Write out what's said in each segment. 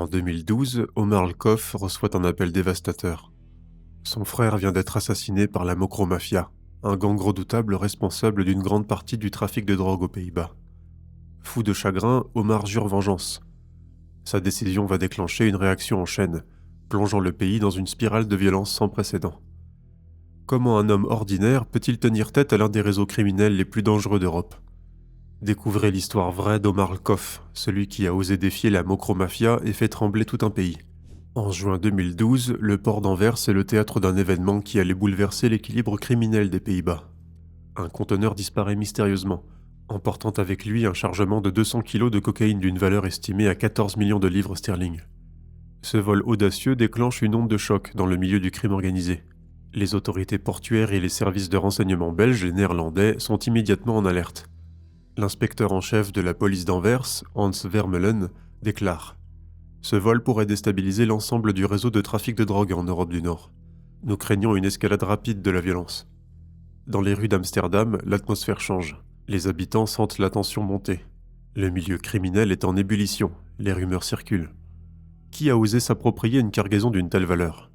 En 2012, Omar Lkoff reçoit un appel dévastateur. Son frère vient d'être assassiné par la Mokromafia, un gang redoutable responsable d'une grande partie du trafic de drogue aux Pays-Bas. Fou de chagrin, Omar jure vengeance. Sa décision va déclencher une réaction en chaîne, plongeant le pays dans une spirale de violence sans précédent. Comment un homme ordinaire peut-il tenir tête à l'un des réseaux criminels les plus dangereux d'Europe ? Découvrez l'histoire vraie d'Omar Lkoff, celui qui a osé défier la Mokromafia et fait trembler tout un pays. En juin 2012, le port d'Anvers est le théâtre d'un événement qui allait bouleverser l'équilibre criminel des Pays-Bas. Un conteneur disparaît mystérieusement, emportant avec lui un chargement de 200 kilos de cocaïne d'une valeur estimée à 14 millions de livres sterling. Ce vol audacieux déclenche une onde de choc dans le milieu du crime organisé. Les autorités portuaires et les services de renseignement belges et néerlandais sont immédiatement en alerte. L'inspecteur en chef de la police d'Anvers, Hans Vermeulen, déclare « Ce vol pourrait déstabiliser l'ensemble du réseau de trafic de drogue en Europe du Nord. Nous craignons une escalade rapide de la violence. » Dans les rues d'Amsterdam, l'atmosphère change. Les habitants sentent la tension monter. Le milieu criminel est en ébullition, les rumeurs circulent. Qui a osé s'approprier une cargaison d'une telle valeur ?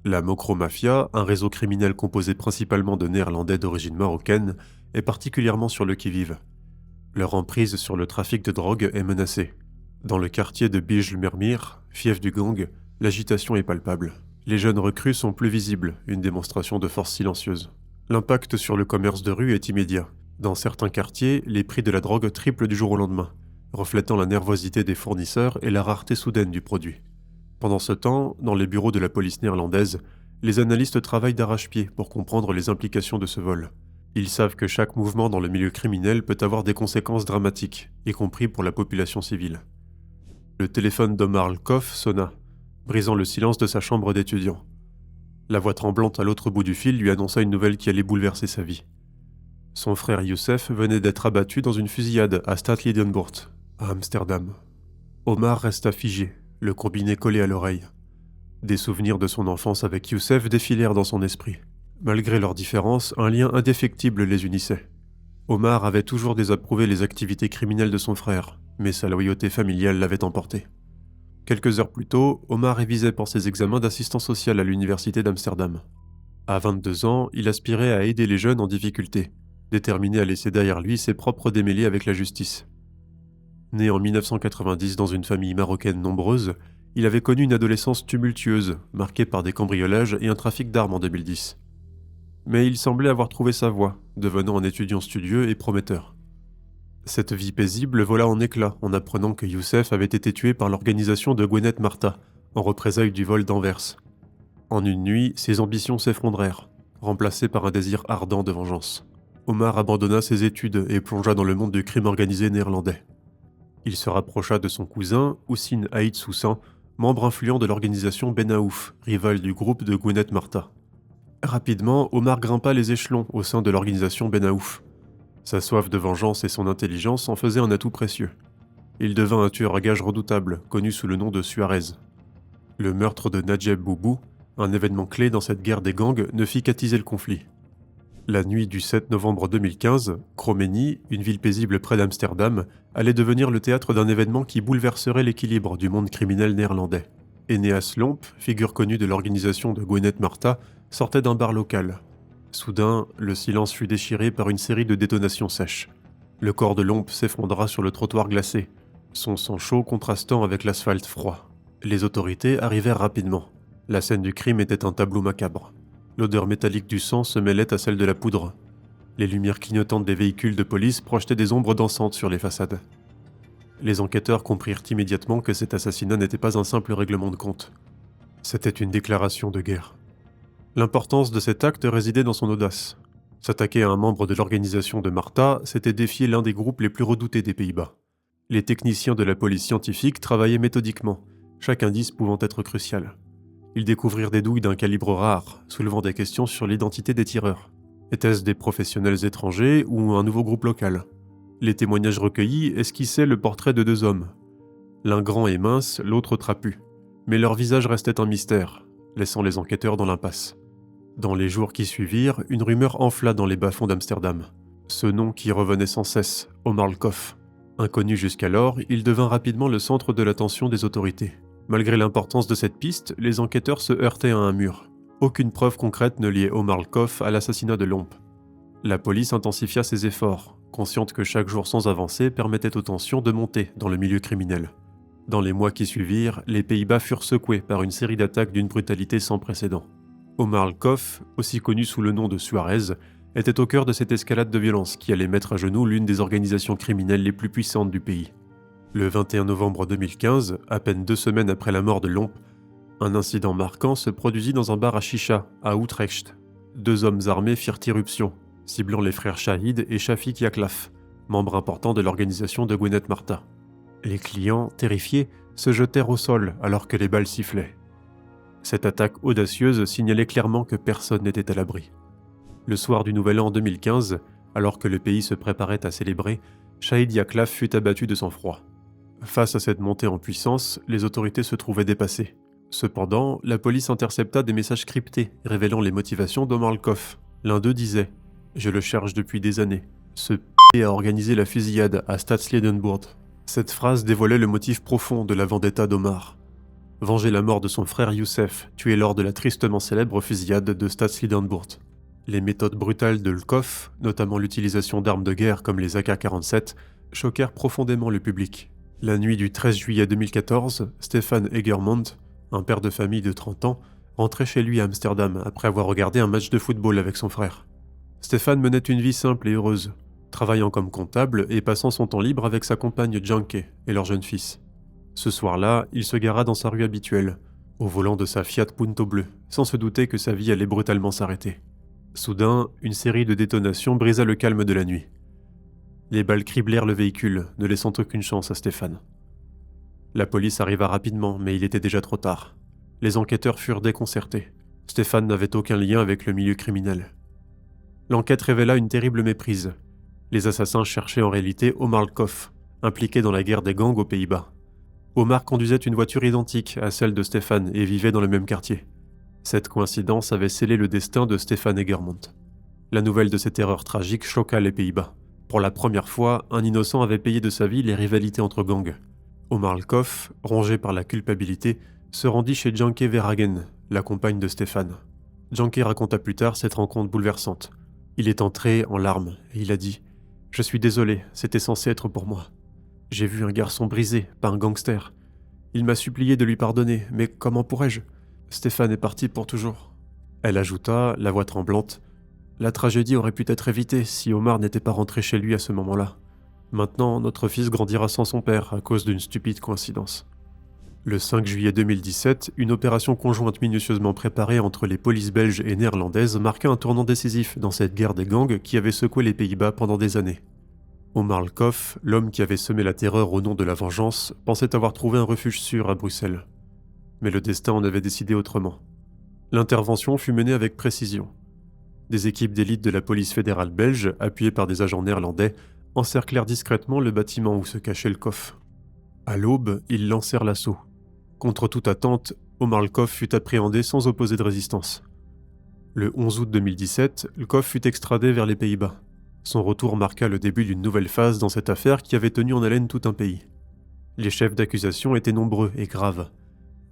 La Mokromafia, un réseau criminel composé principalement de Néerlandais d'origine marocaine, est particulièrement sur le qui-vive. Leur emprise sur le trafic de drogue est menacée. Dans le quartier de Bijlmermeer, fief du gang, l'agitation est palpable. Les jeunes recrues sont plus visibles, une démonstration de force silencieuse. L'impact sur le commerce de rue est immédiat. Dans certains quartiers, les prix de la drogue triplent du jour au lendemain, reflétant la nervosité des fournisseurs et la rareté soudaine du produit. Pendant ce temps, dans les bureaux de la police néerlandaise, les analystes travaillent d'arrache-pied pour comprendre les implications de ce vol. Ils savent que chaque mouvement dans le milieu criminel peut avoir des conséquences dramatiques, y compris pour la population civile. Le téléphone d'Omar Lkoff sonna, brisant le silence de sa chambre d'étudiant. La voix tremblante à l'autre bout du fil lui annonça une nouvelle qui allait bouleverser sa vie. Son frère Youssef venait d'être abattu dans une fusillade à Stad Liedenpoort, à Amsterdam. Omar resta figé, le combiné collé à l'oreille. Des souvenirs de son enfance avec Youssef défilèrent dans son esprit. Malgré leurs différences, un lien indéfectible les unissait. Omar avait toujours désapprouvé les activités criminelles de son frère, mais sa loyauté familiale l'avait emporté. Quelques heures plus tôt, Omar révisait pour ses examens d'assistant social à l'université d'Amsterdam. À 22 ans, il aspirait à aider les jeunes en difficulté, déterminé à laisser derrière lui ses propres démêlés avec la justice. Né en 1990 dans une famille marocaine nombreuse, il avait connu une adolescence tumultueuse, marquée par des cambriolages et un trafic d'armes en 2010. Mais il semblait avoir trouvé sa voie, devenant un étudiant studieux et prometteur. Cette vie paisible vola en éclats en apprenant que Youssef avait été tué par l'organisation de Gwenet Marta, en représailles du vol d'Anvers. En une nuit, ses ambitions s'effondrèrent, remplacées par un désir ardent de vengeance. Omar abandonna ses études et plongea dans le monde du crime organisé néerlandais. Il se rapprocha de son cousin, Houssine Aït Soussan, membre influent de l'organisation Ben Aouf, rivale du groupe de Gwenet Marta. Rapidement, Omar grimpa les échelons au sein de l'organisation Ben Aouf. Sa soif de vengeance et son intelligence en faisaient un atout précieux. Il devint un tueur à gages redoutable, connu sous le nom de Suarez. Le meurtre de Najeb Boubou, un événement clé dans cette guerre des gangs, ne fit qu'attiser le conflit. La nuit du 7 novembre 2015, Krommenie, une ville paisible près d'Amsterdam, allait devenir le théâtre d'un événement qui bouleverserait l'équilibre du monde criminel néerlandais. Eneas Lomp, figure connue de l'organisation de Gwenet Marta, sortait d'un bar local. Soudain, le silence fut déchiré par une série de détonations sèches. Le corps de Lomp s'effondra sur le trottoir glacé, son sang chaud contrastant avec l'asphalte froid. Les autorités arrivèrent rapidement. La scène du crime était un tableau macabre. L'odeur métallique du sang se mêlait à celle de la poudre. Les lumières clignotantes des véhicules de police projetaient des ombres dansantes sur les façades. Les enquêteurs comprirent immédiatement que cet assassinat n'était pas un simple règlement de compte. C'était une déclaration de guerre. L'importance de cet acte résidait dans son audace. S'attaquer à un membre de l'organisation de Marta, c'était défier l'un des groupes les plus redoutés des Pays-Bas. Les techniciens de la police scientifique travaillaient méthodiquement, chaque indice pouvant être crucial. Ils découvrirent des douilles d'un calibre rare, soulevant des questions sur l'identité des tireurs. Étaient-ce des professionnels étrangers ou un nouveau groupe local ? Les témoignages recueillis esquissaient le portrait de deux hommes. L'un grand et mince, l'autre trapu. Mais leur visage restait un mystère, laissant les enquêteurs dans l'impasse. Dans les jours qui suivirent, une rumeur enfla dans les bas-fonds d'Amsterdam. Ce nom qui revenait sans cesse, Omar Lkoff. Inconnu jusqu'alors, il devint rapidement le centre de l'attention des autorités. Malgré l'importance de cette piste, les enquêteurs se heurtaient à un mur. Aucune preuve concrète ne liait Omar Lkov à l'assassinat de Lomp. La police intensifia ses efforts, consciente que chaque jour sans avancée permettait aux tensions de monter dans le milieu criminel. Dans les mois qui suivirent, les Pays-Bas furent secoués par une série d'attaques d'une brutalité sans précédent. Omar Lkov, aussi connu sous le nom de Suarez, était au cœur de cette escalade de violence qui allait mettre à genoux l'une des organisations criminelles les plus puissantes du pays. Le 21 novembre 2015, à peine 2 semaines après la mort de Lomp, un incident marquant se produisit dans un bar à chicha, à Utrecht. 2 hommes armés firent irruption, ciblant les frères Shahid et Shafik Yaklaf, membres importants de l'organisation de Gwenet Marta. Les clients, terrifiés, se jetèrent au sol alors que les balles sifflaient. Cette attaque audacieuse signalait clairement que personne n'était à l'abri. Le soir du Nouvel An 2015, alors que le pays se préparait à célébrer, Shahid Yaklaf fut abattu de sang-froid. Face à cette montée en puissance, les autorités se trouvaient dépassées. Cependant, la police intercepta des messages cryptés révélant les motivations d'Omar Lkov. L'un d'eux disait « Je le cherche depuis des années. Ce p*** a organisé la fusillade à Stadsliedenburg. » Cette phrase dévoilait le motif profond de la vendetta d'Omar. Venger la mort de son frère Youssef, tué lors de la tristement célèbre fusillade de Stadsliedenburg. Les méthodes brutales de Lkov, notamment l'utilisation d'armes de guerre comme les AK-47, choquèrent profondément le public. La nuit du 13 juillet 2014, Stefan Egermond, un père de famille de 30 ans, rentrait chez lui à Amsterdam après avoir regardé un match de football avec son frère. Stefan menait une vie simple et heureuse, travaillant comme comptable et passant son temps libre avec sa compagne Janke et leur jeune fils. Ce soir-là, il se gara dans sa rue habituelle, au volant de sa Fiat Punto bleue, sans se douter que sa vie allait brutalement s'arrêter. Soudain, une série de détonations brisa le calme de la nuit. Les balles criblèrent le véhicule, ne laissant aucune chance à Stefan. La police arriva rapidement, mais il était déjà trop tard. Les enquêteurs furent déconcertés. Stefan n'avait aucun lien avec le milieu criminel. L'enquête révéla une terrible méprise. Les assassins cherchaient en réalité Omar Lkov, impliqué dans la guerre des gangs aux Pays-Bas. Omar conduisait une voiture identique à celle de Stefan et vivait dans le même quartier. Cette coïncidence avait scellé le destin de Stefan Egermond. La nouvelle de cette erreur tragique choqua les Pays-Bas. Pour la première fois, un innocent avait payé de sa vie les rivalités entre gangs. Omar Lkov, rongé par la culpabilité, se rendit chez Janke Verhagen, la compagne de Stefan. Janke raconta plus tard cette rencontre bouleversante. Il est entré en larmes et il a dit « Je suis désolé, c'était censé être pour moi. J'ai vu un garçon brisé, pas un gangster. Il m'a supplié de lui pardonner, mais comment pourrais-je ? Stéphane est parti pour toujours. » Elle ajouta, la voix tremblante, « La tragédie aurait pu être évitée si Omar n'était pas rentré chez lui à ce moment-là. Maintenant, notre fils grandira sans son père à cause d'une stupide coïncidence. » Le 5 juillet 2017, une opération conjointe minutieusement préparée entre les polices belges et néerlandaises marqua un tournant décisif dans cette guerre des gangs qui avait secoué les Pays-Bas pendant des années. Omar Lkov, l'homme qui avait semé la terreur au nom de la vengeance, pensait avoir trouvé un refuge sûr à Bruxelles. Mais le destin en avait décidé autrement. L'intervention fut menée avec précision. Des équipes d'élite de la police fédérale belge, appuyées par des agents néerlandais, encerclèrent discrètement le bâtiment où se cachait Lkov. À l'aube, ils lancèrent l'assaut. Contre toute attente, Omar Lkov fut appréhendé sans opposer de résistance. Le 11 août 2017, Lkov fut extradé vers les Pays-Bas. Son retour marqua le début d'une nouvelle phase dans cette affaire qui avait tenu en haleine tout un pays. Les chefs d'accusation étaient nombreux et graves.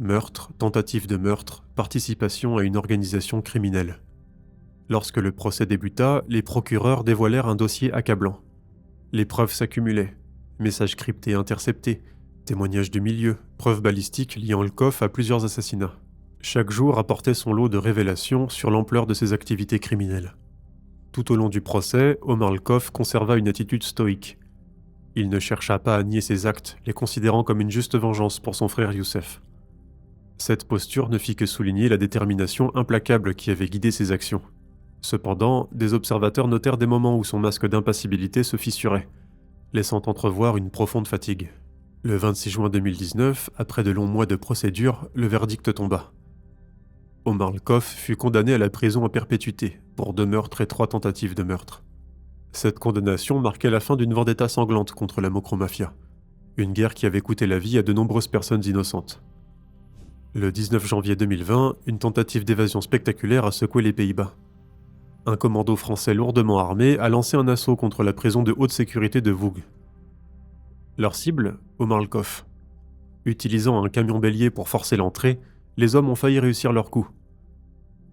Meurtre, tentative de meurtre, participation à une organisation criminelle. Lorsque le procès débuta, les procureurs dévoilèrent un dossier accablant. Les preuves s'accumulaient. Messages cryptés interceptés, témoignages du milieu, preuves balistiques liant Lkov à plusieurs assassinats. Chaque jour apportait son lot de révélations sur l'ampleur de ses activités criminelles. Tout au long du procès, Omar Lkov conserva une attitude stoïque. Il ne chercha pas à nier ses actes, les considérant comme une juste vengeance pour son frère Youssef. Cette posture ne fit que souligner la détermination implacable qui avait guidé ses actions. Cependant, des observateurs notèrent des moments où son masque d'impassibilité se fissurait, laissant entrevoir une profonde fatigue. Le 26 juin 2019, après de longs mois de procédure, le verdict tomba. Omar Lkov fut condamné à la prison à perpétuité pour 2 meurtres et 3 tentatives de meurtre. Cette condamnation marquait la fin d'une vendetta sanglante contre la Mokromafia, une guerre qui avait coûté la vie à de nombreuses personnes innocentes. Le 19 janvier 2020, une tentative d'évasion spectaculaire a secoué les Pays-Bas. Un commando français lourdement armé a lancé un assaut contre la prison de haute sécurité de Voog. Leur cible, Omar Lkov. Utilisant un camion bélier pour forcer l'entrée, les hommes ont failli réussir leur coup.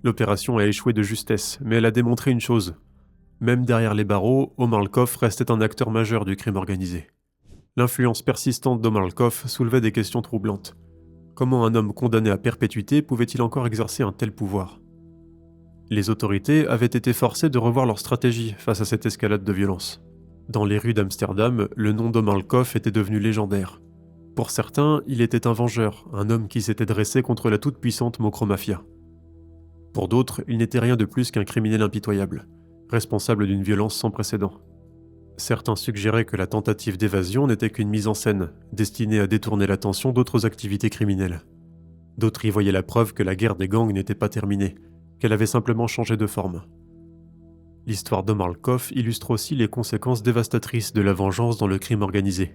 L'opération a échoué de justesse, mais elle a démontré une chose. Même derrière les barreaux, Omar Lkov restait un acteur majeur du crime organisé. L'influence persistante d'Omar Lkov soulevait des questions troublantes. Comment un homme condamné à perpétuité pouvait-il encore exercer un tel pouvoir ? Les autorités avaient été forcées de revoir leur stratégie face à cette escalade de violence. Dans les rues d'Amsterdam, le nom d'Omar Lkov était devenu légendaire. Pour certains, il était un vengeur, un homme qui s'était dressé contre la toute-puissante Mokromafia. Pour d'autres, il n'était rien de plus qu'un criminel impitoyable, responsable d'une violence sans précédent. Certains suggéraient que la tentative d'évasion n'était qu'une mise en scène, destinée à détourner l'attention d'autres activités criminelles. D'autres y voyaient la preuve que la guerre des gangs n'était pas terminée, qu'elle avait simplement changé de forme. L'histoire d'Omar Lkov illustre aussi les conséquences dévastatrices de la vengeance dans le crime organisé.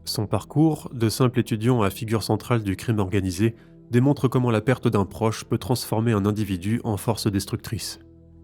Son parcours, de simple étudiant à figure centrale du crime organisé, démontre comment la perte d'un proche peut transformer un individu en force destructrice.